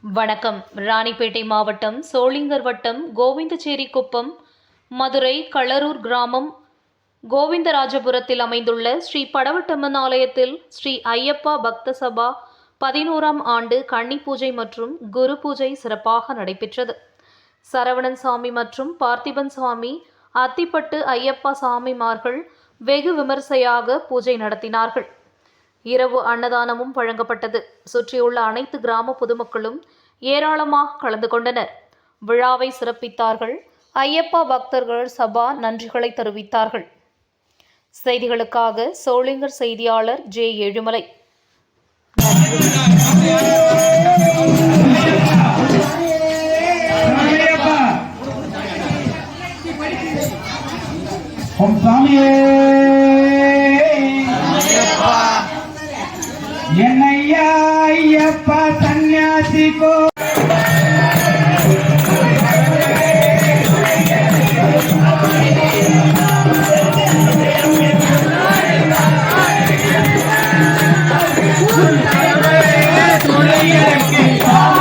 வணக்கம். ராணிப்பேட்டை மாவட்டம் சோளிங்கர் வட்டம் கோவிந்தச்சேரி குப்பம் மதுரை களரூர் கிராமம் கோவிந்தராஜபுரத்தில் அமைந்துள்ள ஸ்ரீ படவட்டம்மன் ஆலயத்தில் ஸ்ரீ ஐயப்பா பக்த சபா 11ஆம் ஆண்டு கன்னி பூஜை மற்றும் குரு பூஜை சிறப்பாக நடைபெற்றது. சரவணன் சாமி மற்றும் பார்த்திபன் சாமி அத்திப்பட்டு ஐயப்பா சாமிமார்கள் வெகு விமர்சையாக பூஜை நடத்தினார்கள். இரவு அன்னதானமும் வழங்கப்பட்டது. சுற்றியுள்ள அனைத்து கிராம பொதுமக்களும் ஏராளமாக கலந்து கொண்டனர். விழாவை சிறப்பித்தார்கள். ஐயப்பா பக்தர்கள் சபா நன்றிகளை தெரிவித்தார்கள். செய்திகளுக்காக சோளிங்கர் செய்தியாளர் ஜே. ஏழுமலை. என்னையா ஐயப்பா சன்னியாசிக்கோ துணையருக்கு